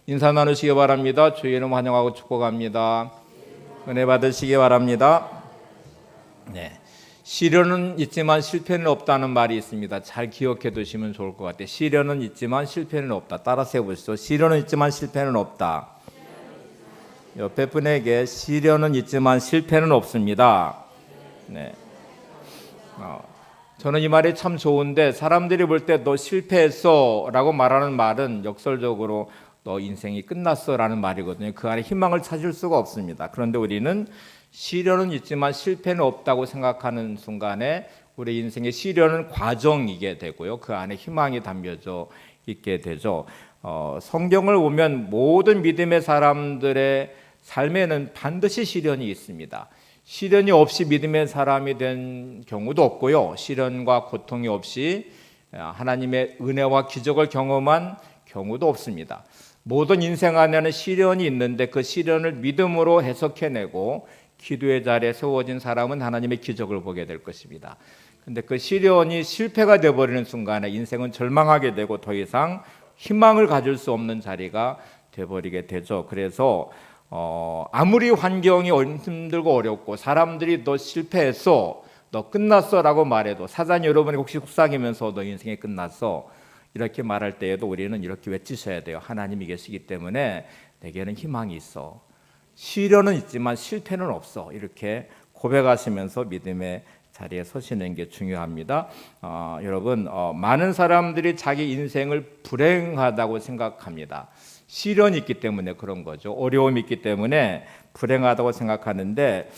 인사 나누시기 바랍니다. 주의 이름 환영하고 축복합니다. 은혜 받으시기 바랍니다. 네, 시련은 있지만 실패는 없다는 말이 있습니다. 잘 기억해 두시면 좋을 것 같아요. 시련은 있지만 실패는 없다. 따라서 해보시죠. 시련은 있지만 실패는 없다. 옆에 분에게 시련은 있지만 실패는 없습니다. 네. 저는 이 말이 참 좋은데, 사람들이 볼 때 너 실패했어 라고 말하는 말은 역설적으로 너 인생이 끝났어 라는 말이거든요. 그 안에 희망을 찾을 수가 없습니다. 그런데 우리는 시련은 있지만 실패는 없다고 생각하는 순간에 우리 인생의 시련은 과정이게 되고요, 그 안에 희망이 담겨져 있게 되죠. 성경을 보면 모든 믿음의 사람들의 삶에는 반드시 시련이 있습니다. 시련이 없이 믿음의 사람이 된 경우도 없고요, 시련과 고통이 없이 하나님의 은혜와 기적을 경험한 경우도 없습니다. 모든 인생 안에는 시련이 있는데 그 시련을 믿음으로 해석해내고 기도의 자리에 세워진 사람은 하나님의 기적을 보게 될 것입니다. 그런데 그 시련이 실패가 되어버리는 순간에 인생은 절망하게 되고 더 이상 희망을 가질 수 없는 자리가 되어버리게 되죠. 그래서 아무리 환경이 힘들고 어렵고 사람들이 너 실패했어, 너 끝났어 라고 말해도, 사단이 여러분이 혹시 속삭이면서 너 인생이 끝났어 이렇게 말할 때에도 우리는 이렇게 외치셔야 돼요. 하나님이 계시기 때문에 내게는 희망이 있어. 시련은 있지만 실패는 없어. 이렇게 고백하시면서 믿음의 자리에 서시는 게 중요합니다. 여러분, 많은 사람들이 자기 인생을 불행하다고 생각합니다. 시련이 있기 때문에 그런 거죠. 어려움이 있기 때문에 불행하다고 생각하는데,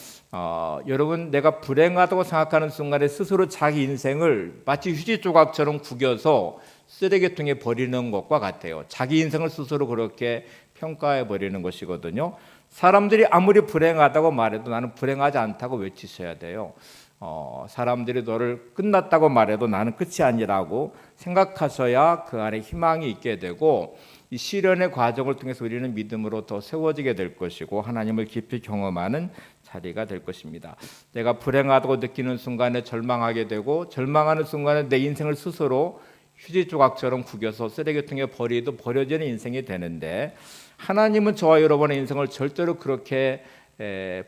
여러분, 내가 불행하다고 생각하는 순간에 스스로 자기 인생을 마치 휴지 조각처럼 구겨서 쓰레기통에 버리는 것과 같아요. 자기 인생을 스스로 그렇게 평가해 버리는 것이거든요. 사람들이 아무리 불행하다고 말해도 나는 불행하지 않다고 외치셔야 돼요. 사람들이 너를 끝났다고 말해도 나는 끝이 아니라고 생각하셔야 그 안에 희망이 있게 되고, 이 시련의 과정을 통해서 우리는 믿음으로 더 세워지게 될 것이고 하나님을 깊이 경험하는 자리가 될 것입니다. 내가 불행하다고 느끼는 순간에 절망하게 되고, 절망하는 순간에 내 인생을 스스로 휴지 조각처럼 구겨서 쓰레기통에 버리도 버려지는 인생이 되는데, 하나님은 저와 여러분의 인생을 절대로 그렇게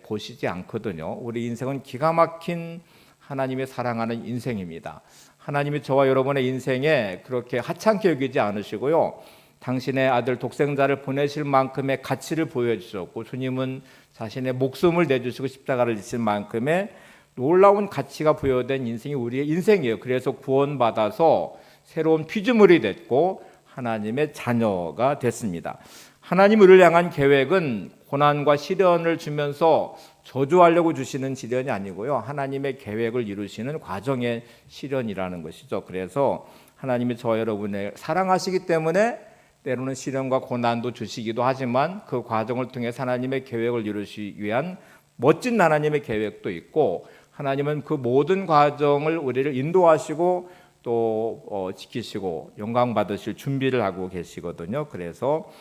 보시지 않거든요. 우리 인생은 기가 막힌 하나님의 사랑하는 인생입니다. 하나님이 저와 여러분의 인생에 그렇게 하찮게 여기지 않으시고요, 당신의 아들 독생자를 보내실 만큼의 가치를 보여주셨고, 주님은 자신의 목숨을 내주시고 십자가를 지실 만큼의 놀라운 가치가 부여된 인생이 우리의 인생이에요. 그래서 구원받아서 새로운 피조물이 됐고 하나님의 자녀가 됐습니다. 하나님 우리를 향한 계획은 고난과 시련을 주면서 저주하려고 주시는 시련이 아니고요, 하나님의 계획을 이루시는 과정의 시련이라는 것이죠. 그래서 하나님이 저와 여러분을 사랑하시기 때문에 때로는 시련과 고난도 주시기도 하지만, 그 과정을 통해 하나님의 계획을 이루시기 위한 멋진 하나님의 계획도 있고, 하나님은 그 모든 과정을 우리를 인도하시고 또 지키시고 영광 받으실 준비를 하고 계시거든요. 그래서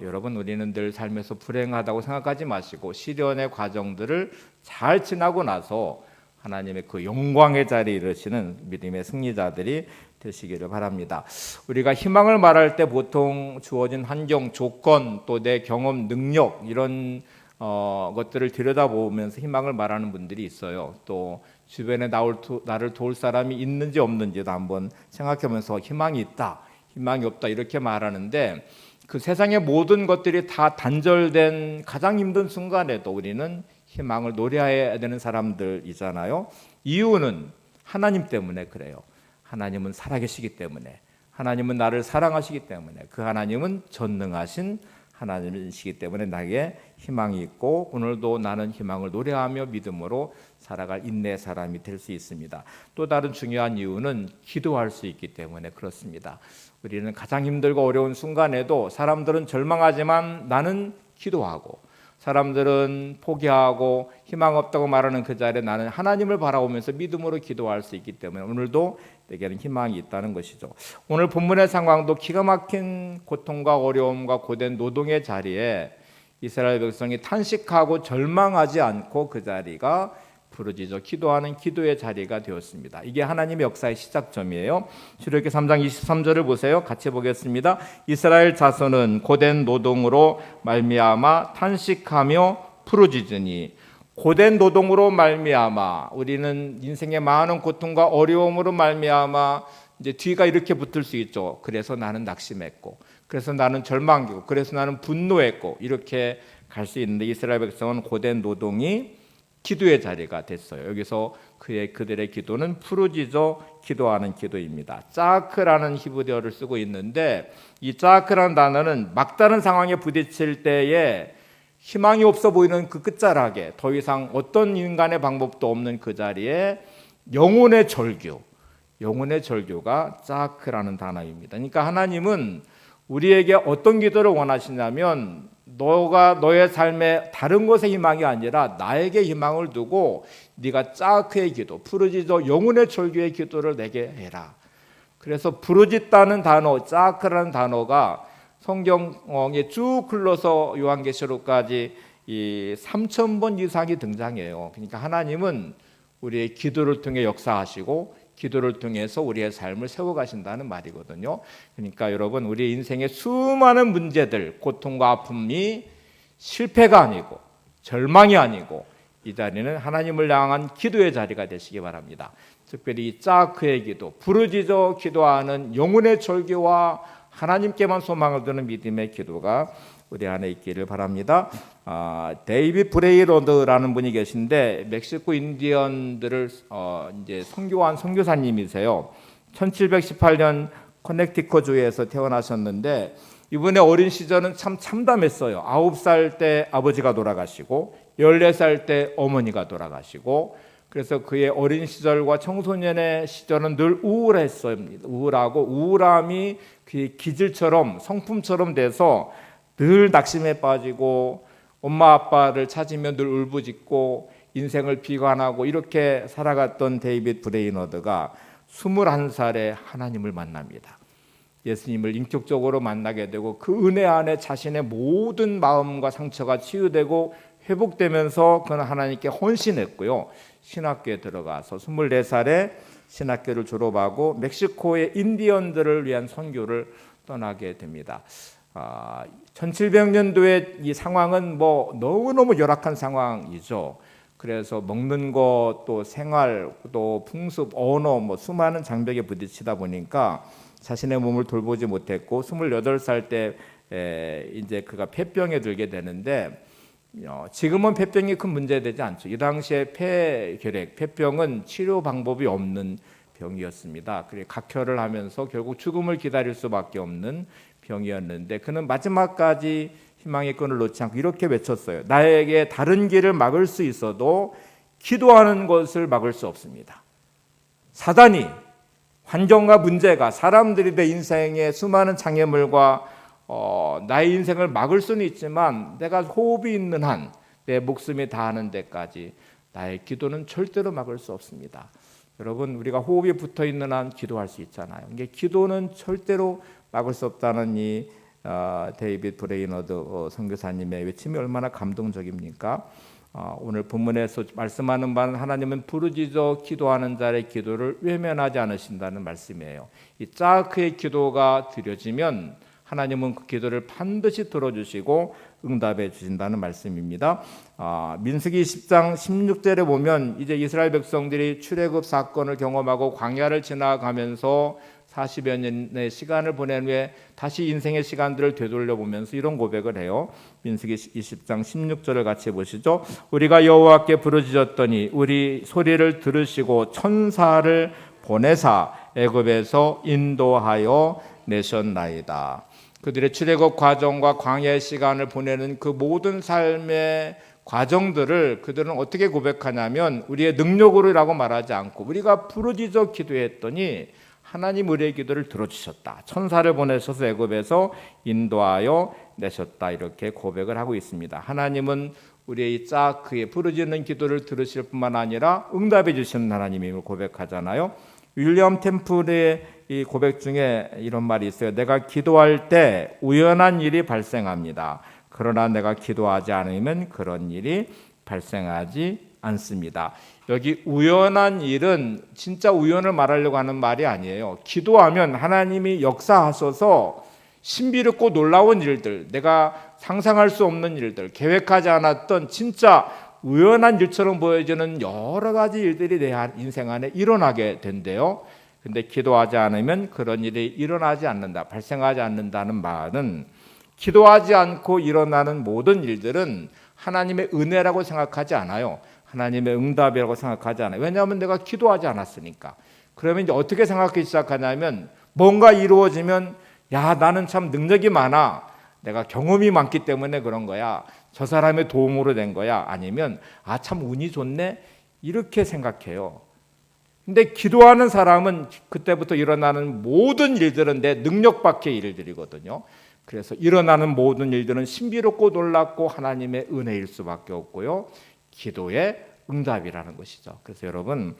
여러분, 우리는 늘 삶에서 불행하다고 생각하지 마시고 시련의 과정들을 잘 지나고 나서 하나님의 그 영광의 자리에 이르시는 믿음의 승리자들이 되시기를 바랍니다. 우리가 희망을 말할 때 보통 주어진 환경, 조건, 또 내 경험, 능력, 이런 것들을 들여다보면서 희망을 말하는 분들이 있어요. 또 주변에 나를 도울 사람이 있는지 없는지도 한번 생각하면서 희망이 있다, 희망이 없다 이렇게 말하는데, 그 세상의 모든 것들이 다 단절된 가장 힘든 순간에도 우리는 희망을 노래해야 되는 사람들이잖아요. 이유는 하나님 때문에 그래요. 하나님은 살아계시기 때문에, 하나님은 나를 사랑하시기 때문에, 그 하나님은 전능하신 하나님이시기 때문에 나에게 희망이 있고, 오늘도 나는 희망을 노래하며 믿음으로 살아갈 인내의 사람이 될 수 있습니다. 또 다른 중요한 이유는 기도할 수 있기 때문에 그렇습니다. 우리는 가장 힘들고 어려운 순간에도 사람들은 절망하지만 나는 기도하고, 사람들은 포기하고 희망 없다고 말하는 그 자리에 나는 하나님을 바라보면서 믿음으로 기도할 수 있기 때문에 오늘도 내게는 희망이 있다는 것이죠. 오늘 본문의 상황도 기가 막힌 고통과 어려움과 고된 노동의 자리에 이스라엘 백성이 탄식하고 절망하지 않고 그 자리가 부르짖어 기도하는 기도의 자리가 되었습니다. 이게 하나님의 역사의 시작점이에요. 출애굽기 3장 23절을 보세요. 같이 보겠습니다. 이스라엘 자손은 고된 노동으로 말미암아 탄식하며 부르짖으니, 고된 노동으로 말미암아, 우리는 인생의 많은 고통과 어려움으로 말미암아 이제 뒤가 이렇게 붙을 수 있죠. 그래서 나는 낙심했고, 그래서 나는 절망했고, 그래서 나는 분노했고, 이렇게 갈 수 있는데 이스라엘 백성은 고된 노동이 기도의 자리가 됐어요. 여기서 그들의 기도는 부르짖어 기도하는 기도입니다. 짜크라는 히브리어를 쓰고 있는데, 이 짜크라는 단어는 막다른 상황에 부딪힐 때에 희망이 없어 보이는 그 끝자락에 더 이상 어떤 인간의 방법도 없는 그 자리에 영혼의 절규가 짜크라는 단어입니다. 그러니까 하나님은 우리에게 어떤 기도를 원하시냐면, 너가 너의 삶에 다른 것에 희망이 아니라 나에게 희망을 두고 네가 짜크의 기도, 부르짖어 영혼의 절규의 기도를 내게 해라. 그래서 부르짖다는 단어, 짜크라는 단어가 성경에 쭉 흘러서 요한계시록까지 이 3,000번 이상이 등장해요. 그러니까 하나님은 우리의 기도를 통해 역사하시고 기도를 통해서 우리의 삶을 세워가신다는 말이거든요. 그러니까 여러분, 우리 인생의 수많은 문제들, 고통과 아픔이 실패가 아니고 절망이 아니고 이 자리는 하나님을 향한 기도의 자리가 되시기 바랍니다. 특별히 이 짜크의 기도, 부르짖어 기도하는 영혼의 절규와 하나님께만 소망을 두는 믿음의 기도가 우리 안에 있기를 바랍니다. 데이빗 브레이로드라는 분이 계신데 멕시코 인디언들을 이제 선교한 선교사님이세요. 1718년 커넥티컷주에서 태어나셨는데 이분의 어린 시절은 참 참담했어요. 9살 때 아버지가 돌아가시고 14살 때 어머니가 돌아가시고, 그래서 그의 어린 시절과 청소년의 시절은 늘 우울했어요. 우울하고 우울함이 그의 기질처럼 성품처럼 돼서 늘 낙심에 빠지고 엄마 아빠를 찾으면 늘 울부짖고 인생을 비관하고 이렇게 살아갔던 데이빗 브레이너드가 21살에 하나님을 만납니다. 예수님을 인격적으로 만나게 되고 그 은혜 안에 자신의 모든 마음과 상처가 치유되고 회복되면서 그는 하나님께 헌신했고요. 신학교에 들어가서 24살에 신학교를 졸업하고 멕시코의 인디언들을 위한 선교를 떠나게 됩니다. 1700년도에 이 상황은 너무너무 열악한 상황이죠. 그래서 먹는 것, 또 생활, 또 풍습, 언어, 수많은 장벽에 부딪히다 보니까 자신의 몸을 돌보지 못했고 28살 때 이제 그가 폐병에 들게 되는데, 지금은 폐병이 큰 문제되지 않죠. 이 당시에 폐병은 치료 방법이 없는 병이었습니다. 그래서 각혈을 하면서 결국 죽음을 기다릴 수밖에 없는 병이었는데, 그는 마지막까지 희망의 끈을 놓지 않고 이렇게 외쳤어요. 나에게 다른 길을 막을 수 있어도 기도하는 것을 막을 수 없습니다. 사단이, 환경과 문제가, 사람들이 내 인생의 수많은 장애물과 나의 인생을 막을 수는 있지만 내가 호흡이 있는 한, 내 목숨이 다하는 데까지 나의 기도는 절대로 막을 수 없습니다. 여러분, 우리가 호흡이 붙어 있는 한 기도할 수 있잖아요. 이게 기도는 절대로 막을 수 없다는 이 데이빗 브레이너드 선교사님의 외침이 얼마나 감동적입니까? 오늘 본문에서 말씀하는 바는 하나님은 부르짖어 기도하는 자의 기도를 외면하지 않으신다는 말씀이에요. 이 짜크의 기도가 드려지면 하나님은 그 기도를 반드시 들어주시고 응답해 주신다는 말씀입니다. 민수기 10장 16절에 보면 이제 이스라엘 백성들이 출애굽 사건을 경험하고 광야를 지나가면서 40여 년의 시간을 보낸 후에 다시 인생의 시간들을 되돌려 보면서 이런 고백을 해요. 민수기 20장 16절을 같이 보시죠. 우리가 여호와께 부르짖었더니 우리 소리를 들으시고 천사를 보내사 애굽에서 인도하여 내셨나이다. 그들의 출애굽 과정과 광야의 시간을 보내는 그 모든 삶의 과정들을 그들은 어떻게 고백하냐면, 우리의 능력으로라고 말하지 않고 우리가 부르짖어 기도했더니 하나님 우리의 기도를 들어주셨다. 천사를 보내셔서 애굽에서 인도하여 내셨다. 이렇게 고백을 하고 있습니다. 하나님은 우리의 그의 부르짖는 기도를 들으실 뿐만 아니라 응답해 주시는 하나님임을 고백하잖아요. 윌리엄 템플의 이 고백 중에 이런 말이 있어요. 내가 기도할 때 우연한 일이 발생합니다. 그러나 내가 기도하지 않으면 그런 일이 발생하지 않습니다. 여기 우연한 일은 진짜 우연을 말하려고 하는 말이 아니에요. 기도하면 하나님이 역사하셔서 신비롭고 놀라운 일들, 내가 상상할 수 없는 일들, 계획하지 않았던 진짜 우연한 일처럼 보여지는 여러 가지 일들이 내 인생 안에 일어나게 된대요. 근데 기도하지 않으면 그런 일이 일어나지 않는다, 발생하지 않는다는 말은 기도하지 않고 일어나는 모든 일들은 하나님의 은혜라고 생각하지 않아요. 하나님의 응답이라고 생각하지 않아요. 왜냐하면 내가 기도하지 않았으니까. 그러면 이제 어떻게 생각하기 시작하냐면 뭔가 이루어지면 야, 나는 참 능력이 많아. 내가 경험이 많기 때문에 그런 거야. 저 사람의 도움으로 된 거야. 아니면 아, 참 운이 좋네. 이렇게 생각해요. 근데 기도하는 사람은 그때부터 일어나는 모든 일들은 내 능력 밖의 일들이거든요. 그래서 일어나는 모든 일들은 신비롭고 놀랍고 하나님의 은혜일 수밖에 없고요. 기도의 응답이라는 것이죠. 그래서 여러분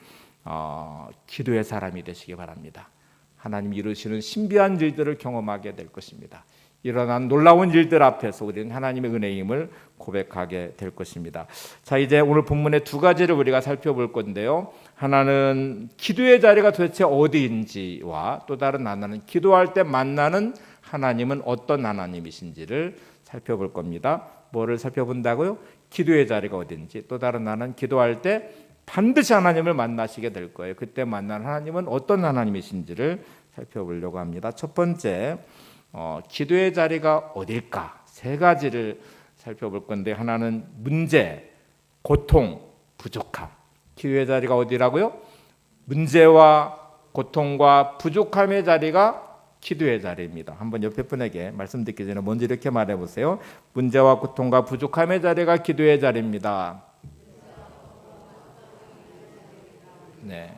기도의 사람이 되시기 바랍니다. 하나님 이루시는 신비한 일들을 경험하게 될 것입니다. 일어난 놀라운 일들 앞에서 우리는 하나님의 은혜임을 고백하게 될 것입니다. 자, 이제 오늘 본문의 두 가지를 우리가 살펴볼 건데요. 하나는 기도의 자리가 도대체 어디인지와 또 다른 하나는 기도할 때 만나는 하나님은 어떤 하나님이신지를 살펴볼 겁니다. 뭐를 살펴본다고요? 기도의 자리가 어딘지, 또 다른 하나는 기도할 때 반드시 하나님을 만나시게 될 거예요. 그때 만난 하나님은 어떤 하나님이신지를 살펴보려고 합니다. 첫 번째, 기도의 자리가 어딜까? 세 가지를 살펴볼 건데 하나는 문제, 고통, 부족함. 기도의 자리가 어디라고요? 문제와 고통과 부족함의 자리가 기도의 자리입니다. 한번 옆에 분에게 말씀 듣기 전에 먼저 이렇게 말해보세요. 문제와 고통과 부족함의 자리가 기도의 자리입니다. 네.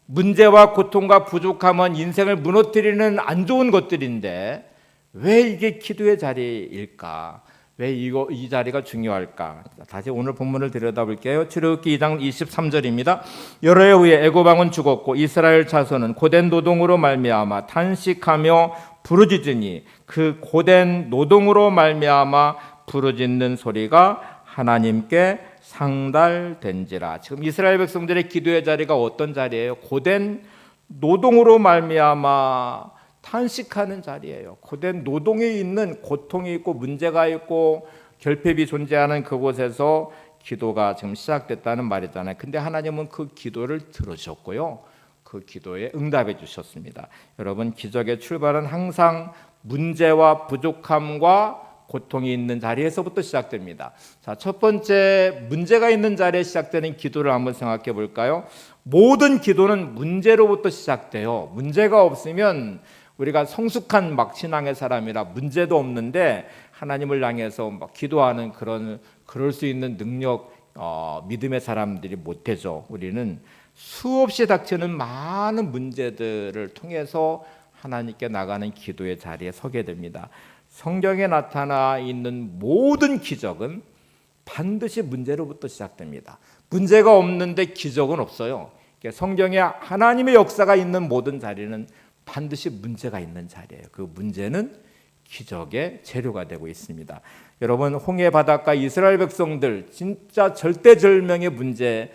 문제와 고통과 부족함은 인생을 무너뜨리는 안 좋은 것들인데 왜 이게 기도의 자리일까? 왜 이 자리가 중요할까? 다시 오늘 본문을 들여다볼게요. 출애굽기 2장 23절입니다. 여러 해 후에 애굽 왕은 죽었고 이스라엘 자손은 고된 노동으로 말미암아 탄식하며 부르짖으니 그 고된 노동으로 말미암아 부르짖는 소리가 하나님께 상달된지라. 지금 이스라엘 백성들의 기도의 자리가 어떤 자리예요? 고된 노동으로 말미암아 탄식하는 자리예요. 고된 노동에 있는 고통이 있고 문제가 있고 결핍이 존재하는 그곳에서 기도가 지금 시작됐다는 말이잖아요. 근데 하나님은 그 기도를 들으셨고요. 그 기도에 응답해 주셨습니다. 여러분, 기적의 출발은 항상 문제와 부족함과 고통이 있는 자리에서부터 시작됩니다. 자, 첫 번째 문제가 있는 자리에 시작되는 기도를 한번 생각해 볼까요? 모든 기도는 문제로부터 시작돼요. 문제가 없으면 우리가 성숙한 신앙의 사람이라 문제도 없는데 하나님을 향해서 기도하는 그럴 수 있는 능력, 믿음의 사람들이 못 되죠. 우리는 수없이 닥치는 많은 문제들을 통해서 하나님께 나가는 기도의 자리에 서게 됩니다. 성경에 나타나 있는 모든 기적은 반드시 문제로부터 시작됩니다. 문제가 없는데 기적은 없어요. 성경에 하나님의 역사가 있는 모든 자리는 반드시 문제가 있는 자리예요. 그 문제는 기적의 재료가 되고 있습니다. 여러분, 홍해 바닷가 이스라엘 백성들 진짜 절대절명의 문제에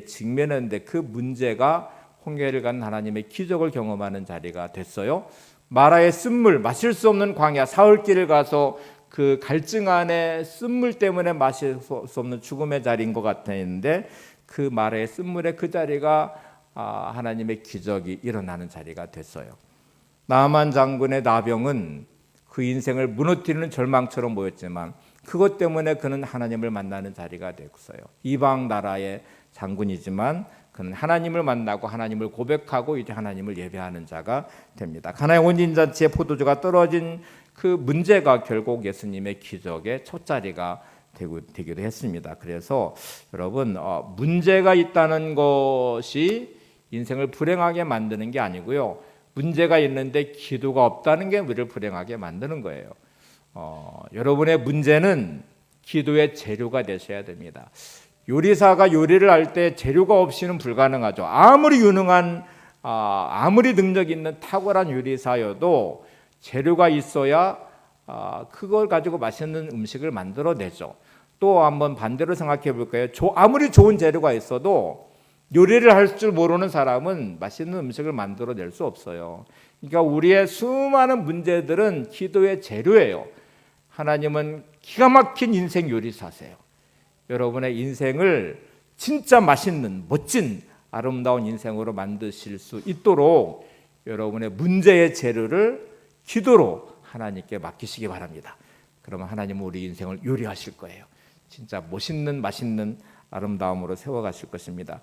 직면했는데 그 문제가 홍해를 간 하나님의 기적을 경험하는 자리가 됐어요. 마라의 쓴물, 마실 수 없는 광야 사흘길을 가서 그 갈증 안에 쓴물 때문에 마실 수 없는 죽음의 자리인 것 같았는데 그 마라의 쓴물의 그 자리가 하나님의 기적이 일어나는 자리가 됐어요. 나만 장군의 나병은 그 인생을 무너뜨리는 절망처럼 보였지만 그것 때문에 그는 하나님을 만나는 자리가 됐어요. 이방 나라의 장군이지만 그는 하나님을 만나고 하나님을 고백하고 이제 하나님을 예배하는 자가 됩니다. 가나의 온전잔치의 포도주가 떨어진 그 문제가 결국 예수님의 기적의 첫 자리가 되기도 했습니다. 그래서 여러분, 문제가 있다는 것이 인생을 불행하게 만드는 게 아니고요. 문제가 있는데 기도가 없다는 게 우리를 불행하게 만드는 거예요. 여러분의 문제는 기도의 재료가 되셔야 됩니다. 요리사가 요리를 할 때 재료가 없이는 불가능하죠. 아무리 유능한, 아무리 능력 있는 탁월한 요리사여도 재료가 있어야 그걸 가지고 맛있는 음식을 만들어내죠. 또 한번 반대로 생각해 볼까요? 아무리 좋은 재료가 있어도 요리를 할 줄 모르는 사람은 맛있는 음식을 만들어낼 수 없어요. 그러니까 우리의 수많은 문제들은 기도의 재료예요. 하나님은 기가 막힌 인생 요리사세요. 여러분의 인생을 진짜 맛있는 멋진 아름다운 인생으로 만드실 수 있도록 여러분의 문제의 재료를 기도로 하나님께 맡기시기 바랍니다. 그러면 하나님은 우리 인생을 요리하실 거예요. 진짜 멋있는 맛있는 아름다움으로 세워가실 것입니다.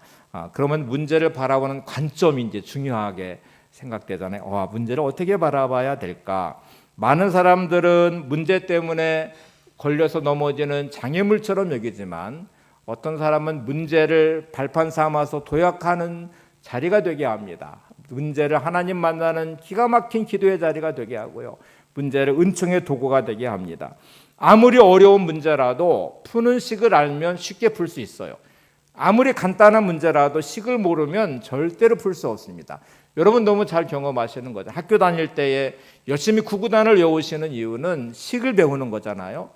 그러면 문제를 바라보는 관점이 이제 중요하게 생각되잖아요. 문제를 어떻게 바라봐야 될까? 많은 사람들은 문제 때문에 걸려서 넘어지는 장애물처럼 여기지만 어떤 사람은 문제를 발판 삼아서 도약하는 자리가 되게 합니다. 문제를 하나님 만나는 기가 막힌 기도의 자리가 되게 하고요. 문제를 은총의 도구가 되게 합니다. 아무리 어려운 문제라도 푸는 식을 알면 쉽게 풀 수 있어요. 아무리 간단한 문제라도 식을 모르면 절대로 풀 수 없습니다. 여러분 너무 잘 경험하시는 거죠. 학교 다닐 때에 열심히 구구단을 외우시는 이유는 식을 배우는 거잖아요.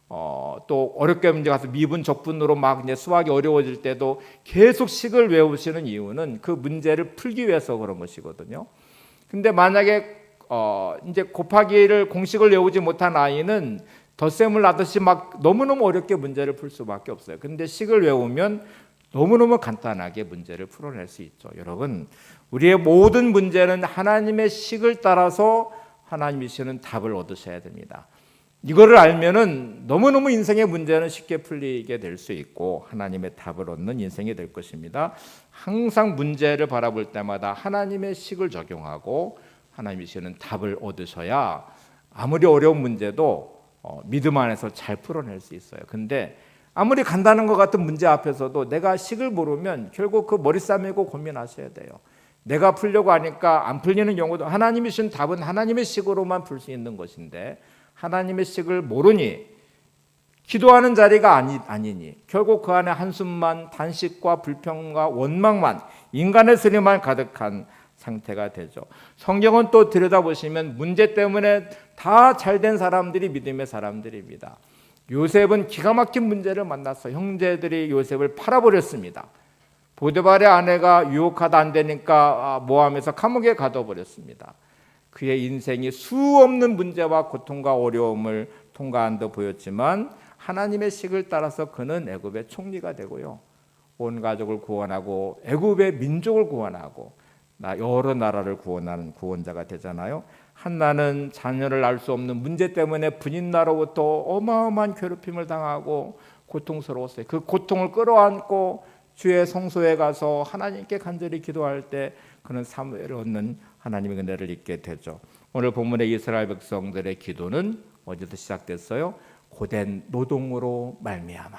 또 어렵게 문제 가서 미분 적분으로 막 이제 수학이 어려워질 때도 계속 식을 외우시는 이유는 그 문제를 풀기 위해서 그런 것이거든요. 근데 만약에 이제 곱하기를 공식을 외우지 못한 아이는 덧셈을 하듯이 막 너무너무 어렵게 문제를 풀 수밖에 없어요. 근데 식을 외우면 너무너무 간단하게 문제를 풀어낼 수 있죠. 여러분, 우리의 모든 문제는 하나님의 식을 따라서 하나님이 주시는 답을 얻으셔야 됩니다. 이거를 알면은 너무너무 인생의 문제는 쉽게 풀리게 될 수 있고 하나님의 답을 얻는 인생이 될 것입니다. 항상 문제를 바라볼 때마다 하나님의 식을 적용하고 하나님이 주시는 답을 얻으셔야 아무리 어려운 문제도 믿음 안에서 잘 풀어낼 수 있어요. 근데 아무리 간단한 것 같은 문제 앞에서도 내가 식을 모르면 결국 그 머리 싸매고 고민하셔야 돼요. 내가 풀려고 하니까 안 풀리는 경우도 하나님이 주신 답은 하나님의 식으로만 풀 수 있는 것인데 하나님의 식을 모르니 기도하는 자리가 아니니 결국 그 안에 한숨만 단식과 불평과 원망만 인간의 소리만 가득한 상태가 되죠. 성경은 또 들여다보시면 문제 때문에 다 잘된 사람들이 믿음의 사람들입니다. 요셉은 기가 막힌 문제를 만났어. 형제들이 요셉을 팔아버렸습니다. 보디발의 아내가 유혹하다 안 되니까 모함해서 감옥에 가둬버렸습니다. 그의 인생이 수없는 문제와 고통과 어려움을 통과한 듯 보였지만 하나님의 식을 따라서 그는 애굽의 총리가 되고요. 온 가족을 구원하고 애굽의 민족을 구원하고 여러 나라를 구원하는 구원자가 되잖아요. 한나는 자녀를 낳을 수 없는 문제 때문에 부인나로부터 어마어마한 괴롭힘을 당하고 고통스러웠어요. 그 고통을 끌어안고 주의 성소에 가서 하나님께 간절히 기도할 때 그는 사무엘을 얻는 하나님의 은혜를 잊게 되죠. 오늘 본문의 이스라엘 백성들의 기도는 어디서 시작됐어요? 고된 노동으로 말미암아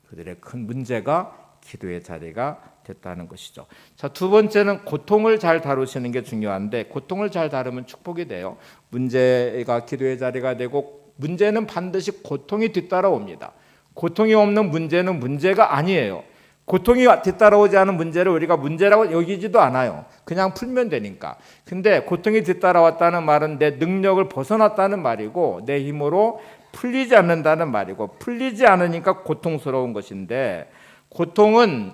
그들의 큰 문제가 기도의 자리가 됐다는 것이죠. 자, 두 번째는 고통을 잘 다루시는 게 중요한데 고통을 잘 다루면 축복이 돼요. 문제가 기도의 자리가 되고 문제는 반드시 고통이 뒤따라옵니다. 고통이 없는 문제는 문제가 아니에요. 고통이 뒤따라오지 않은 문제를 우리가 문제라고 여기지도 않아요. 그냥 풀면 되니까. 근데 고통이 뒤따라왔다는 말은 내 능력을 벗어났다는 말이고 내 힘으로 풀리지 않는다는 말이고 풀리지 않으니까 고통스러운 것인데 고통은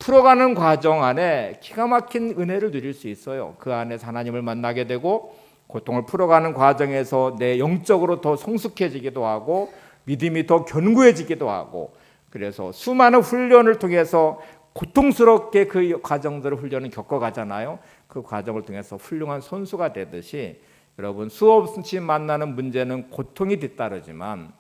풀어가는 과정 안에 기가 막힌 은혜를 누릴 수 있어요. 그 안에서 하나님을 만나게 되고 고통을 풀어가는 과정에서 내 영적으로 더 성숙해지기도 하고 믿음이 더 견고해지기도 하고 그래서 수많은 훈련을 통해서 고통스럽게 그 과정들을 훈련을 겪어가잖아요. 그 과정을 통해서 훌륭한 선수가 되듯이 여러분 수없이 만나는 문제는 고통이 뒤따르지만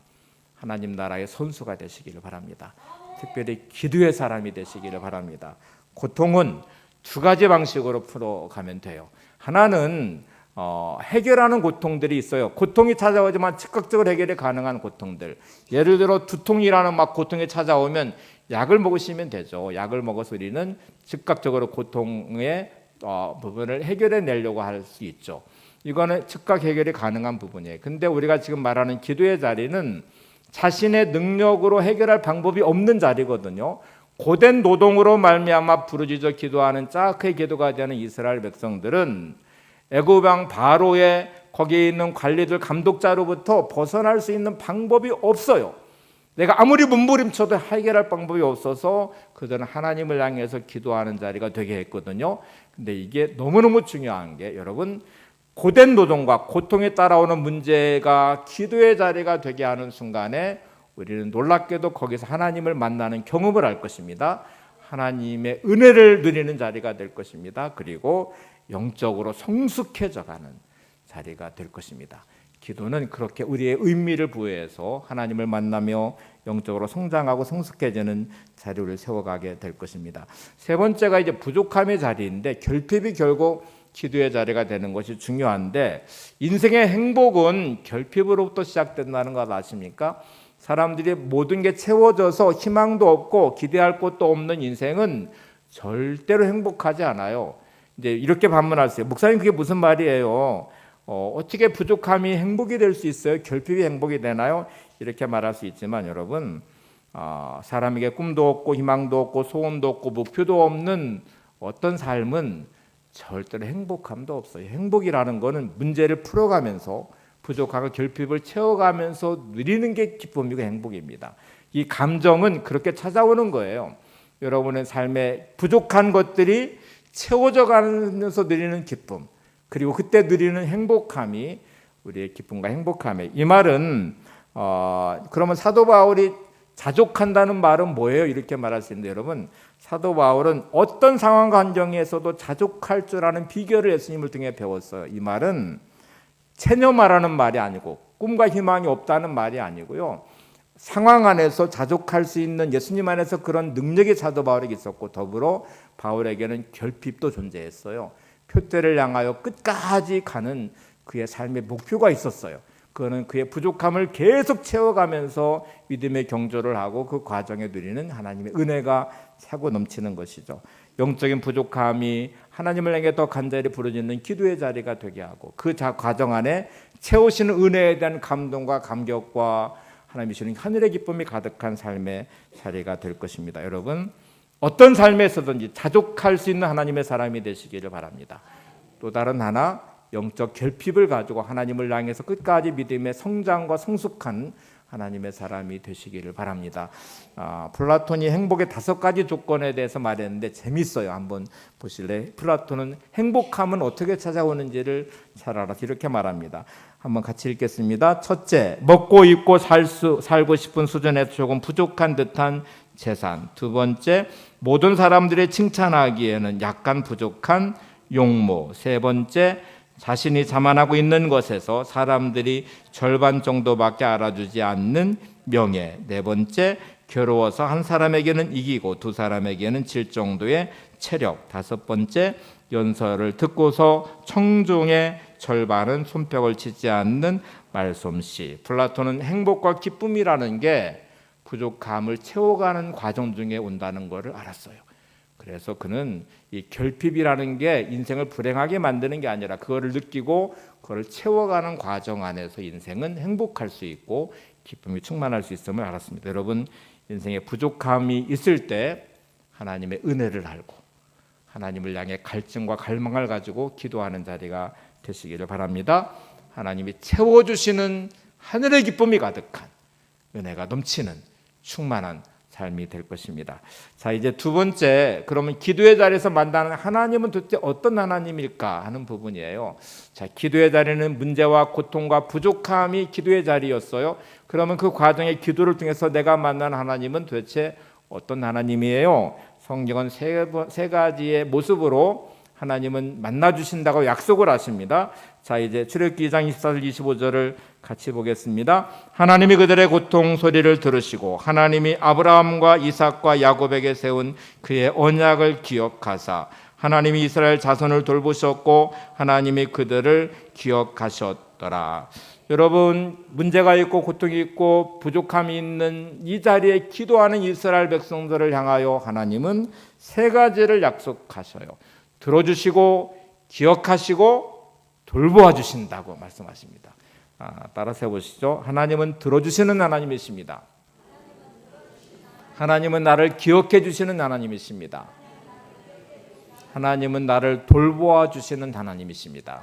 하나님 나라의 선수가 되시기를 바랍니다. 특별히 기도의 사람이 되시기를 바랍니다. 고통은 두 가지 방식으로 풀어가면 돼요. 하나는 해결하는 고통들이 있어요. 고통이 찾아오지만 즉각적으로 해결이 가능한 고통들. 예를 들어 두통이라는 막 고통이 찾아오면 약을 먹으시면 되죠. 약을 먹어서 우리는 즉각적으로 고통의 부분을 해결해 내려고 할 수 있죠. 이거는 즉각 해결이 가능한 부분이에요. 근데 우리가 지금 말하는 기도의 자리는 자신의 능력으로 해결할 방법이 없는 자리거든요. 고된 노동으로 말미암아 부르짖어 기도하는 짜크의 기도가 되는 이스라엘 백성들은 애굽 왕 바로의 거기에 있는 관리들 감독자로부터 벗어날 수 있는 방법이 없어요. 내가 아무리 몸부림쳐도 해결할 방법이 없어서 그들은 하나님을 향해서 기도하는 자리가 되게 했거든요. 근데 이게 너무너무 중요한 게 여러분, 고된 노동과 고통에 따라오는 문제가 기도의 자리가 되게 하는 순간에 우리는 놀랍게도 거기서 하나님을 만나는 경험을 할 것입니다. 하나님의 은혜를 누리는 자리가 될 것입니다. 그리고 영적으로 성숙해져가는 자리가 될 것입니다. 기도는 그렇게 우리의 의미를 부여해서 하나님을 만나며 영적으로 성장하고 성숙해지는 자리를 세워가게 될 것입니다. 세 번째가 이제 부족함의 자리인데, 결핍이 결국 기도의 자리가 되는 것이 중요한데, 인생의 행복은 결핍으로부터 시작된다는 것 아십니까? 사람들이 모든 게 채워져서 희망도 없고 기대할 것도 없는 인생은 절대로 행복하지 않아요. 이제 이렇게 반문하세요. 목사님, 그게 무슨 말이에요? 어떻게 부족함이 행복이 될 수 있어요? 결핍이 행복이 되나요? 이렇게 말할 수 있지만 여러분, 사람에게 꿈도 없고 희망도 없고 소원도 없고 목표도 없는 어떤 삶은 절대로 행복함도 없어요. 행복이라는 거는 문제를 풀어가면서 부족함과 결핍을 채워가면서 누리는 게 기쁨이고 행복입니다. 이 감정은 그렇게 찾아오는 거예요. 여러분의 삶에 부족한 것들이 채워져 가면서 누리는 기쁨, 그리고 그때 누리는 행복함이 우리의 기쁨과 행복함이에요. 이 말은 그러면 사도 바울이 자족한다는 말은 뭐예요? 이렇게 말할 수 있는데, 여러분, 사도 바울은 어떤 상황 환경에서도 자족할 줄 아는 비결을 예수님을 통해 배웠어요. 이 말은 체념하라는 말이 아니고 꿈과 희망이 없다는 말이 아니고요, 상황 안에서 자족할 수 있는 예수님 안에서 그런 능력이 사도 바울에게 있었고, 더불어 바울에게는 결핍도 존재했어요. 표대를 향하여 끝까지 가는 그의 삶의 목표가 있었어요. 그거는 그의 부족함을 계속 채워가면서 믿음의 경주를 하고 그 과정에 누리는 하나님의 은혜가 차고 넘치는 것이죠. 영적인 부족함이 하나님을 향해 더 간절히 부르짖는 기도의 자리가 되게 하고, 그 과정 안에 채우시는 은혜에 대한 감동과 감격과 하나님이 주시는 하늘의 기쁨이 가득한 삶의 자리가 될 것입니다. 여러분, 어떤 삶에서든지 자족할 수 있는 하나님의 사람이 되시기를 바랍니다. 또 다른 하나, 영적 결핍을 가지고 하나님을 향해서 끝까지 믿음의 성장과 성숙한 하나님의 사람이 되시기를 바랍니다. 플라톤이 행복의 5가지 조건에 대해서 말했는데 재밌어요. 한번 보실래요? 플라톤은 행복함은 어떻게 찾아오는지를 잘 알아서 이렇게 말합니다. 한번 같이 읽겠습니다. 첫째, 먹고 입고 살고 싶은 수준에서 조금 부족한 듯한 재산. 두 번째, 모든 사람들이 칭찬하기에는 약간 부족한 용모. 세 번째, 자신이 자만하고 있는 것에서 사람들이 절반 정도밖에 알아주지 않는 명예. 네 번째, 괴로워서 한 사람에게는 이기고 두 사람에게는 질 정도의 체력. 다섯 번째, 연설을 듣고서 청중의 절반은 손뼉을 치지 않는 말솜씨. 플라톤은 행복과 기쁨이라는 게 부족함을 채워가는 과정 중에 온다는 것을 알았어요. 그래서 그는 이 결핍이라는 게 인생을 불행하게 만드는 게 아니라 그거를 느끼고 그걸 채워가는 과정 안에서 인생은 행복할 수 있고 기쁨이 충만할 수 있음을 알았습니다. 여러분, 인생에 부족함이 있을 때 하나님의 은혜를 알고 하나님을 향해 갈증과 갈망을 가지고 기도하는 자리가 되시기를 바랍니다. 하나님이 채워주시는 하늘의 기쁨이 가득한 은혜가 넘치는 충만한 삶이 될 것입니다. 자, 이제 두 번째, 그러면 기도의 자리에서 만나는 하나님은 도대체 어떤 하나님일까 하는 부분이에요. 자, 기도의 자리는 문제와 고통과 부족함이 기도의 자리였어요. 그러면 그 과정의 기도를 통해서 내가 만난 하나님은 도대체 어떤 하나님이에요? 성경은 세 가지의 모습으로 하나님은 만나주신다고 약속을 하십니다. 자, 이제 출애굽기 2장 24절 25절을 같이 보겠습니다. 하나님이 그들의 고통 소리를 들으시고 하나님이 아브라함과 이삭과 야곱에게 세운 그의 언약을 기억하사 하나님이 이스라엘 자손을 돌보셨고 하나님이 그들을 기억하셨더라. 여러분, 문제가 있고 고통이 있고 부족함이 있는 이 자리에 기도하는 이스라엘 백성들을 향하여 하나님은 세 가지를 약속하셔요. 들어주시고 기억하시고 돌보아 주신다고 말씀하십니다. 따라서 해보시죠. 하나님은 들어주시는 하나님이십니다. 하나님은 나를 기억해 주시는 하나님이십니다. 하나님은 나를 돌보아 주시는 하나님이십니다.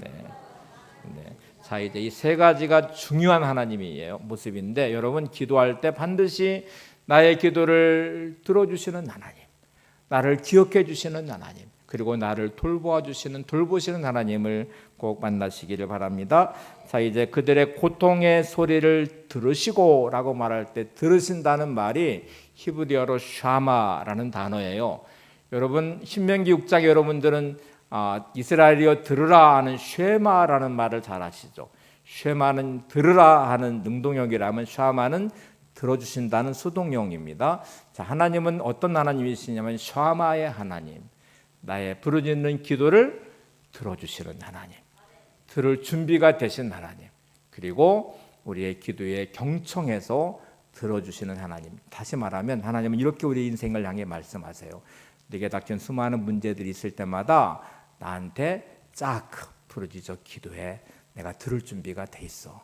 네. 자, 이제 이 세 가지가 중요한 하나님이에요. 모습인데 여러분 기도할 때 반드시 나의 기도를 들어주시는 하나님, 나를 기억해 주시는 하나님, 그리고 나를 돌보시는 하나님을 꼭 만나시기를 바랍니다. 자, 이제 그들의 고통의 소리를 들으시고라고 말할 때 들으신다는 말이 히브리어로 샤마라는 단어예요. 여러분 신명기 6장에 여러분들은 이스라엘이여 들으라 하는 쉐마라는 말을 잘 아시죠? 쉐마는 들으라 하는 능동형이라면 샤마는 들어주신다는 수동형입니다. 자, 하나님은 어떤 하나님이시냐면 샤마의 하나님, 나의 부르짖는 기도를 들어주시는 하나님, 들을 준비가 되신 하나님, 그리고 우리의 기도에 경청해서 들어주시는 하나님. 다시 말하면 하나님은 이렇게 우리 인생을 향해 말씀하세요. 내게 닥친 수많은 문제들이 있을 때마다 나한테 짝 부르짖어 기도해. 내가 들을 준비가 돼 있어.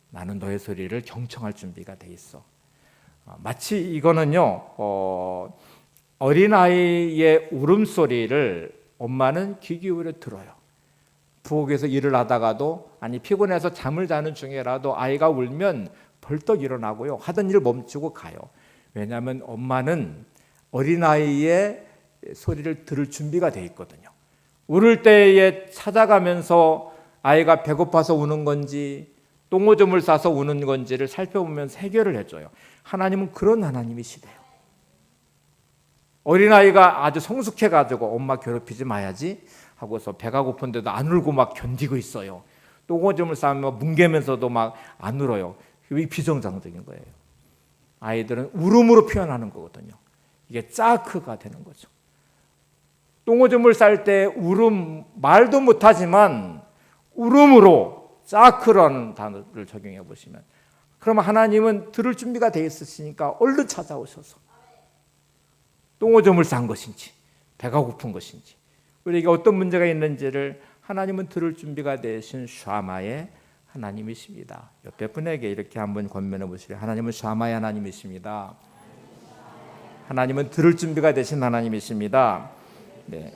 나는 너의 소리를 경청할 준비가 돼 있어. 마치 이거는요, 어린아이의 울음소리를 엄마는 귀 기울여 들어요. 부엌에서 일을 하다가도 아니 피곤해서 잠을 자는 중에라도 아이가 울면 벌떡 일어나고요, 하던 일 멈추고 가요. 왜냐하면 엄마는 어린아이의 소리를 들을 준비가 돼 있거든요. 울을 때에 찾아가면서 아이가 배고파서 우는 건지 똥오줌을 싸서 우는 건지를 살펴보면서 해결을 해줘요. 하나님은 그런 하나님이시대요. 어린아이가 아주 성숙해가지고 엄마 괴롭히지 마야지 하고서 배가 고픈데도 안 울고 막 견디고 있어요. 똥오줌을 싸면 뭉개면서도 막 안 울어요. 이게 비정상적인 거예요. 아이들은 울음으로 표현하는 거거든요. 이게 짜크가 되는 거죠. 똥오줌을 쌀 때 울음, 말도 못하지만 울음으로 짜크라는 단어를 적용해 보시면, 그러면 하나님은 들을 준비가 되어 있으시니까 얼른 찾아오셔서 똥오줌을 싼 것인지 배가 고픈 것인지 우리에게 어떤 문제가 있는지를 하나님은 들을 준비가 되신 샤마의 하나님이십니다. 옆에 분에게 이렇게 한번 권면해 보시래요. 하나님은 샤마의 하나님이십니다. 하나님은 들을 준비가 되신 하나님이십니다. 네.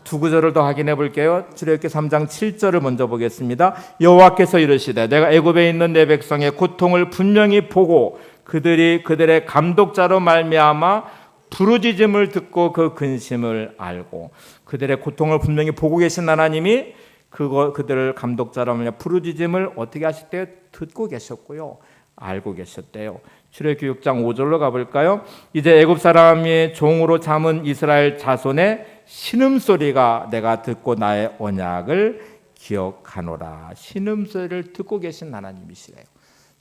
두 구절을 더 확인해 볼게요. 출애굽기 3장 7절을 먼저 보겠습니다. 여호와께서 이르시되 내가 애굽에 있는 내 백성의 고통을 분명히 보고 그들의 감독자로 말미암아 부르짖음을 듣고 그 근심을 알고, 그들의 고통을 분명히 보고 계신 하나님이 그들을 감독자로 말미암아 부르짖음을 어떻게 하셨대요? 듣고 계셨고요, 알고 계셨대요. 출애굽기 6장 5절로 가볼까요? 이제 애굽 사람이 종으로 잠은 이스라엘 자손의 신음소리가 내가 듣고 나의 언약을 기억하노라. 신음소리를 듣고 계신 하나님이시래요.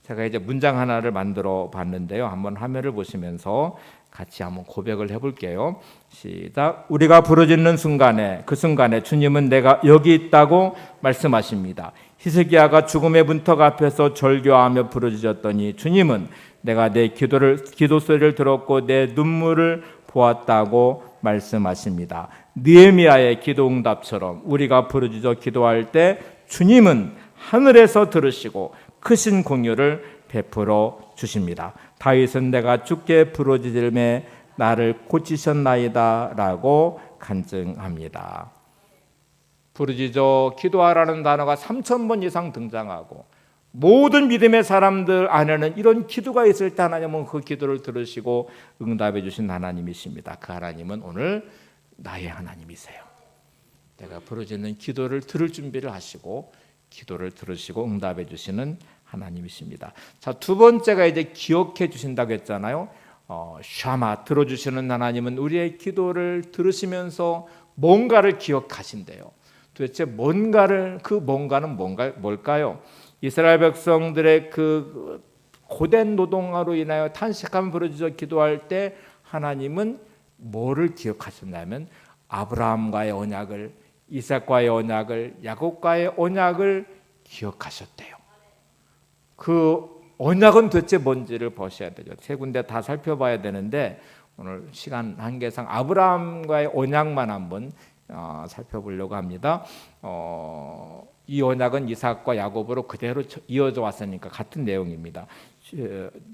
제가 이제 문장 하나를 만들어 봤는데요. 한번 화면을 보시면서 같이 한번 고백을 해볼게요. 시작. 우리가 부르짖는 순간에, 그 순간에 주님은 내가 여기 있다고 말씀하십니다. 히스기야가 죽음의 문턱 앞에서 절규하며 부르짖었더니 주님은 내가 내 기도 소리를 들었고 내 눈물을 보았다고 말씀하십니다. 느헤미야의 기도 응답처럼 우리가 부르짖어 기도할 때 주님은 하늘에서 들으시고 크신 공유를 베풀어 주십니다. 다윗은 내가 주께 부르짖음에 나를 고치셨나이다 라고 간증합니다. 부르짖어 기도하라는 단어가 3,000번 이상 등장하고, 모든 믿음의 사람들 안에는 이런 기도가 있을 때 하나님은 그 기도를 들으시고 응답해 주신 하나님이십니다. 그 하나님은 오늘 나의 하나님이세요. 내가 부르짖는 기도를 들을 준비를 하시고 기도를 들으시고 응답해 주시는 하나님이십니다. 자, 두 번째가 이제 기억해 주신다고 했잖아요. 샤마, 들어주시는 하나님은 우리의 기도를 들으시면서 뭔가를 기억하신대요. 도대체 그 뭔가는 뭘까요? 이스라엘 백성들의 그 고된 노동으로 인하여 탄식하며 부르짖어 기도할 때 하나님은 뭐를 기억하셨냐면 아브라함과의 언약을, 이삭과의 언약을, 야곱과의 언약을 기억하셨대요. 그 언약은 도대체 뭔지를 보셔야 되죠. 세 군데 다 살펴봐야 되는데 오늘 시간 한계상 아브라함과의 언약만 한번 살펴보려고 합니다. 이 언약은 이삭과 야곱으로 그대로 이어져 왔으니까 같은 내용입니다.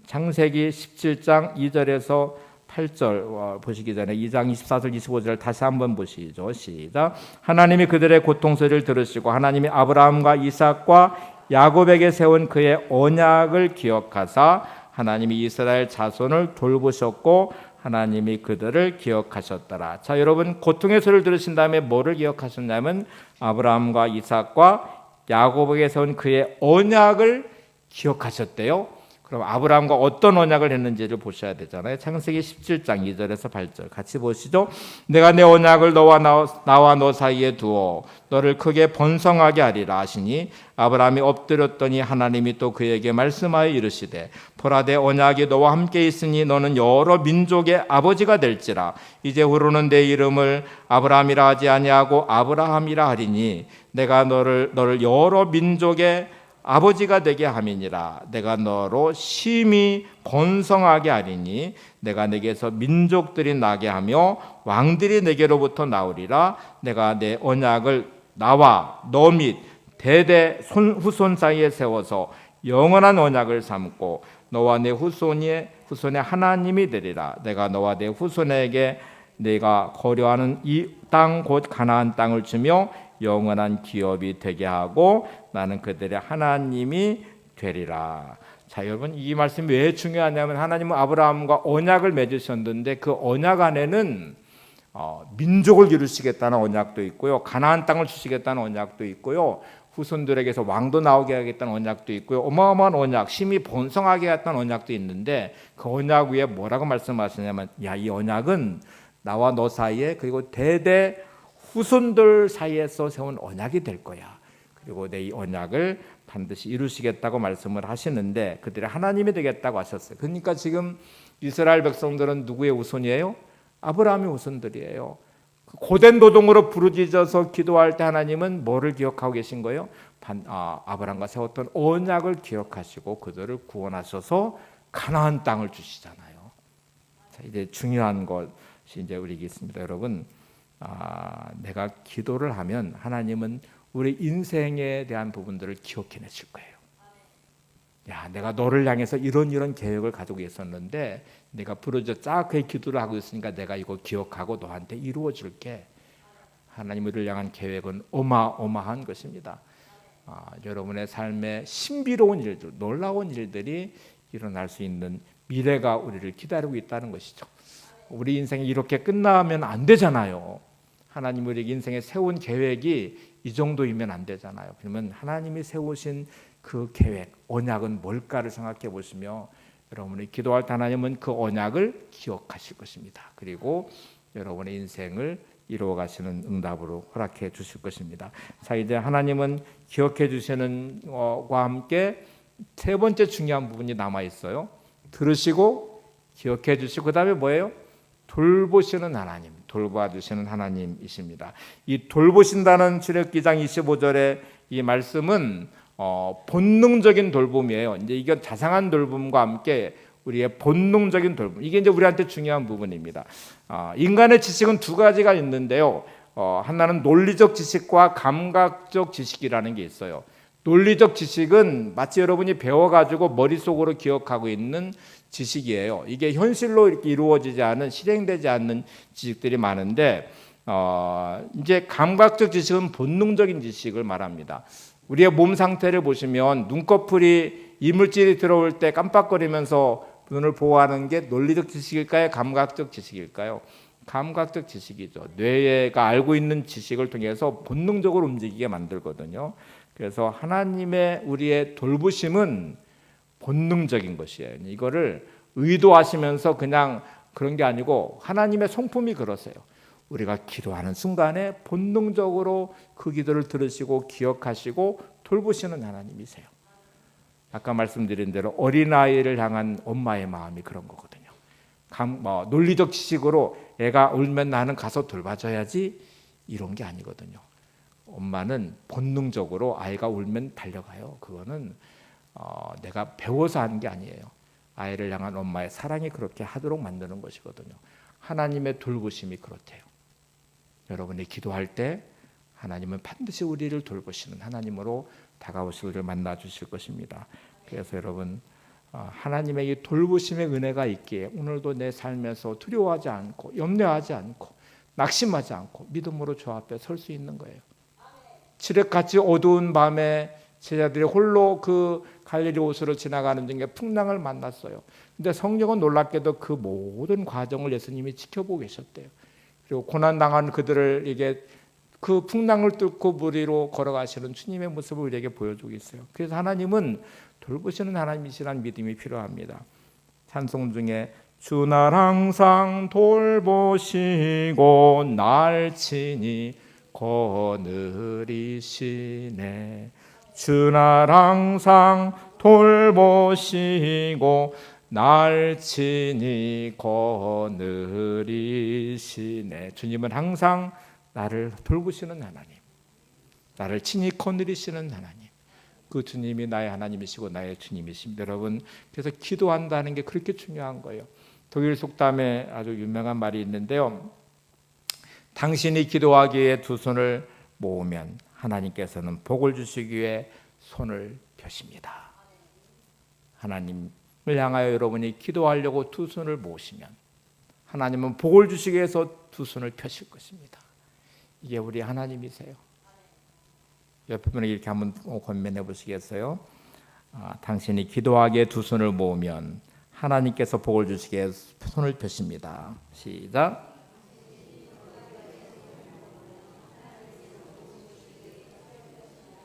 창세기 17장 2절에서 8절 보시기 전에 2장 24절 25절 다시 한번 보시죠. 시작. 하나님이 그들의 고통 소리를 들으시고 하나님이 아브라함과 이삭과 야곱에게 세운 그의 언약을 기억하사 하나님이 이스라엘 자손을 돌보셨고 하나님이 그들을 기억하셨더라. 자, 여러분 고통의 소리를 들으신 다음에 뭐를 기억하셨냐면 아브라함과 이삭과 야곱에게 세운 그의 언약을 기억하셨대요. 그럼 아브라함과 어떤 언약을 했는지를 보셔야 되잖아요. 창세기 17장 2절에서 8절 같이 보시죠. 내가 내 언약을 나와 너 사이에 두어 너를 크게 번성하게 하리라 하시니 아브라함이 엎드렸더니 하나님이 또 그에게 말씀하여 이르시되 보라 내 언약이 너와 함께 있으니 너는 여러 민족의 아버지가 될지라 이제 후로는 내 이름을 아브라함이라 하지 아니하고 아브라함이라 하리니 내가 너를 여러 민족의 아버지가 되게 함이니라. 내가 너로 심히 번성하게 하리니 내가 내게서 민족들이 나게 하며 왕들이 내게로부터 나오리라. 내가 내 언약을 나와 너 및 대대 후손 사이에 세워서 영원한 언약을 삼고 너와 내 후손의 하나님이 되리라. 내가 너와 내 후손에게 내가 거류하는 이 땅 곧 가나안 땅을 주며 영원한 기업이 되게 하고 나는 그들의 하나님이 되리라. 자, 여러분 이 말씀이 왜 중요하냐면 하나님은 아브라함과 언약을 맺으셨는데 그 언약 안에는 민족을 이루시겠다는 언약도 있고요, 가나안 땅을 주시겠다는 언약도 있고요, 후손들에게서 왕도 나오게 하겠다는 언약도 있고요, 어마어마한 언약, 심히 번성하게 하겠다는 언약도 있는데 그 언약 위에 뭐라고 말씀하시냐면 이 언약은 나와 너 사이에 그리고 대대 후손들 사이에서 세운 언약이 될 거야. 그리고 내 이 언약을 반드시 이루시겠다고 말씀을 하시는데 그들의 하나님이 되겠다고 하셨어요. 그러니까 지금 이스라엘 백성들은 누구의 후손이에요? 아브라함의 후손들이에요. 고된 노동으로 부르짖어서 기도할 때 하나님은 뭐를 기억하고 계신 거예요? 아브라함과 세웠던 언약을 기억하시고 그들을 구원하셔서 가나안 땅을 주시잖아요. 자, 이제 중요한 것이 이제 우리에게 있습니다, 여러분. 내가 기도를 하면 하나님은 우리 인생에 대한 부분들을 기억해 내실 거예요. 야, 내가 너를 향해서 이런 계획을 가지고 있었는데 내가 부르짖어 짜게 기도를 하고 있으니까 내가 이거 기억하고 너한테 이루어 줄게. 하나님 우리를 향한 계획은 어마어마한 것입니다. 여러분의 삶에 신비로운 일들, 놀라운 일들이 일어날 수 있는 미래가 우리를 기다리고 있다는 것이죠. 우리 인생이 이렇게 끝나면 안 되잖아요. 하나님 우리에게 인생에 세운 계획이 이 정도이면 안 되잖아요. 그러면 하나님이 세우신 그 계획, 언약은 뭘까를 생각해 보시며 여러분이 기도할 때 하나님은 그 언약을 기억하실 것입니다. 그리고 여러분의 인생을 이루어 가시는 응답으로 허락해 주실 것입니다. 자, 이제 하나님은 기억해 주시는 것과 함께 세 번째 중요한 부분이 남아 있어요. 들으시고 기억해 주시고 그다음에 뭐예요? 돌보시는 하나님, 돌봐주시는 하나님이십니다. 이 돌보신다는 출애굽기장 25절의 이 말씀은 본능적인 돌봄이에요. 이제 이건 자상한 돌봄과 함께 우리의 본능적인 돌봄, 이게 이제 우리한테 중요한 부분입니다. 인간의 지식은 두 가지가 있는데요. 하나는 논리적 지식과 감각적 지식이라는 게 있어요. 논리적 지식은 마치 여러분이 배워가지고 머릿속으로 기억하고 있는 지식이에요. 이게 현실로 이렇게 이루어지지 않은, 실행되지 않는 지식들이 많은데 이제 감각적 지식은 본능적인 지식을 말합니다. 우리의 몸 상태를 보시면 눈꺼풀이 이물질이 들어올 때 깜빡거리면서 눈을 보호하는 게 논리적 지식일까요? 감각적 지식일까요? 감각적 지식이죠. 뇌가 알고 있는 지식을 통해서 본능적으로 움직이게 만들거든요. 그래서 하나님의 우리의 돌보심은 본능적인 것이에요. 이거를 의도하시면서 그냥 그런 게 아니고 하나님의 성품이 그러세요. 우리가 기도하는 순간에 본능적으로 그 기도를 들으시고 기억하시고 돌보시는 하나님이세요. 아까 말씀드린 대로 어린아이를 향한 엄마의 마음이 그런 거거든요. 논리적 지식으로 애가 울면 나는 가서 돌봐줘야지 이런 게 아니거든요. 엄마는 본능적으로 아이가 울면 달려가요. 그거는 내가 배워서 하는 게 아니에요. 아이를 향한 엄마의 사랑이 그렇게 하도록 만드는 것이거든요. 하나님의 돌보심이 그렇대요. 여러분이 기도할 때 하나님은 반드시 우리를 돌보시는 하나님으로 다가오시기를 만나 주실 것입니다. 그래서 여러분 하나님의 이 돌보심의 은혜가 있기에 오늘도 내 삶에서 두려워하지 않고 염려하지 않고 낙심하지 않고 믿음으로 주 앞에 설 수 있는 거예요. 칠흑같이 어두운 밤에 제자들이 홀로 그 갈릴리 호수로 지나가는 중에 풍랑을 만났어요. 근데 성경은 놀랍게도 그 모든 과정을 예수님이 지켜보고 계셨대요. 그리고 고난당한 그들을 이게 그 풍랑을 뚫고 물 위로 걸어가시는 주님의 모습을 우리에게 보여주고 있어요. 그래서 하나님은 돌보시는 하나님이시라는 믿음이 필요합니다. 찬송 중에 주 날 항상 돌보시고 날 친히 거느리시네. 주 날 항상 돌보시고 날 친히 거느리시네. 주님은 항상 나를 돌보시는 하나님, 나를 친히 거느리시는 하나님, 그 주님이 나의 하나님이시고 나의 주님이십니다. 여러분, 그래서 기도한다는 게 그렇게 중요한 거예요. 독일 속담에 아주 유명한 말이 있는데요, 당신이 기도하기에 두 손을 모으면 하나님께서는 복을 주시기 위해 손을 펴십니다. 하나님을 향하여 여러분이 기도하려고 두 손을 모으시면 하나님은 복을 주시기 위해서 두 손을 펴실 것입니다. 이게 우리 하나님이세요. 옆에 분에게 이렇게 한번 권면해 보시겠어요? 당신이 기도하기에 두 손을 모으면 하나님께서 복을 주시기에 손을 펴십니다. 시작.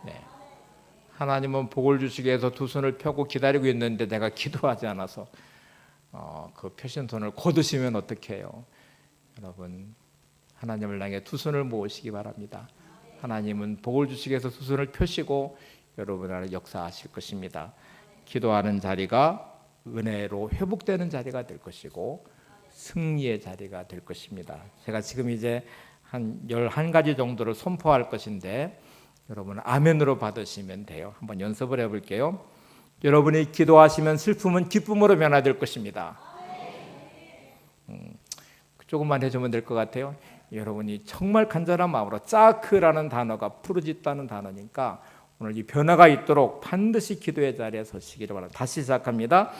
네. 하나님은 복을 주시기 위해서 두 손을 펴고 기다리고 있는데 내가 기도하지 않아서 그 펴신 손을 거두시면 어떻게 해요? 여러분, 하나님을 향해 두 손을 모으시기 바랍니다. 하나님은 복을 주시기 위해서 두 손을 펴시고 여러분 안에 역사하실 것입니다. 기도하는 자리가 은혜로 회복되는 자리가 될 것이고 승리의 자리가 될 것입니다. 제가 지금 이제 한 11가지 정도를 선포할 것인데 여러분 아멘으로 받으시면 돼요. 한번 연습을 해볼게요. 여러분이 기도하시면 슬픔은 기쁨으로 변화될 것입니다. 조금만 해주면 될 것 같아요. 여러분이 정말 간절한 마음으로 짜크라는 단어가 푸르짓다는 단어니까 오늘 이 변화가 있도록 반드시 기도의 자리에 서시기를 바랍니다. 다시 시작합니다.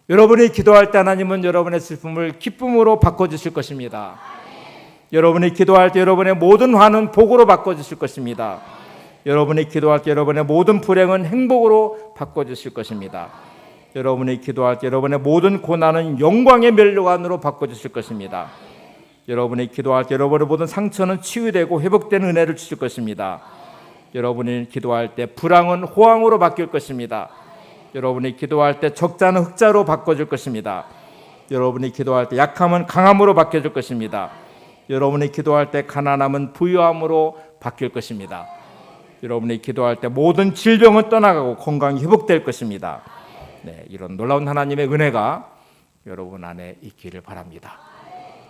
여러분이 기도할 때 하나님은 여러분의 슬픔을 기쁨으로 바꿔주실 것입니다. 여러분이 기도할 때 여러분의 모든 화는 복으로 바꿔주실 것입니다. 여러분이 기도할 때 여러분의 모든 불행은 행복으로 바꿔주실 것입니다. 여러분이 기도할 때 여러분의 모든 고난은 영광의 멸류관으로 바꿔주실 것입니다. 여러분이 기도할 때 여러분의 모든 상처는 치유되고 회복되는 은혜를 주실 것입니다. 여러분이 기도할 때 불황은 호황으로 바뀔 것입니다. 여러분이 기도할 때 적자는 흑자로 바꿔줄 것입니다. 여러분이 기도할 때 약함은 강함으로 바뀌어줄 것입니다. 여러분이 기도할 때 가난함은 부유함으로 바뀔 것입니다. 여러분이 기도할 때 모든 질병은 떠나가고 건강이 회복될 것입니다. 네, 이런 놀라운 하나님의 은혜가 여러분 안에 있기를 바랍니다.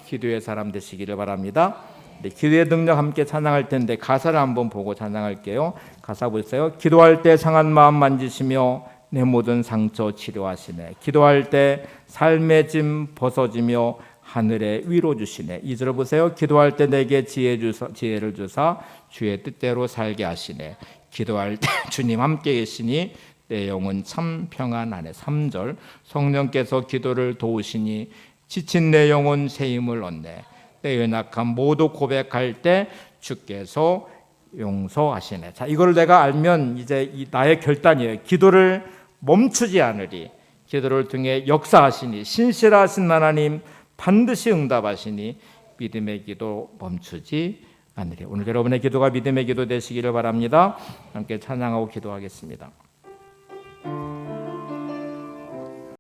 기도의 사람 되시기를 바랍니다. 네, 기도의 능력 함께 찬양할 텐데 가사를 한번 보고 찬양할게요. 가사 보세요. 기도할 때 상한 마음 만지시며 내 모든 상처 치료하시네. 기도할 때 삶의 짐 벗어지며 하늘에 위로 주시네. 2절 보세요. 기도할 때 내게 지혜를 주사 주의 뜻대로 살게 하시네. 기도할 때 주님 함께 계시니 내 영혼 참 평안하네. 3절 성령께서 기도를 도우시니 지친 내 영혼 새 힘을 얻네. 내 연약함 모두 고백할 때 주께서 용서하시네. 자, 이걸 내가 알면 이제 나의 결단이에요. 기도를 멈추지 않으리. 기도를 통해 역사하시니 신실하신 하나님 반드시 응답하시니 믿음의 기도 멈추지 않으리. 오늘 여러분의 기도가 믿음의 기도 되시기를 바랍니다. 함께 찬양하고 기도하겠습니다.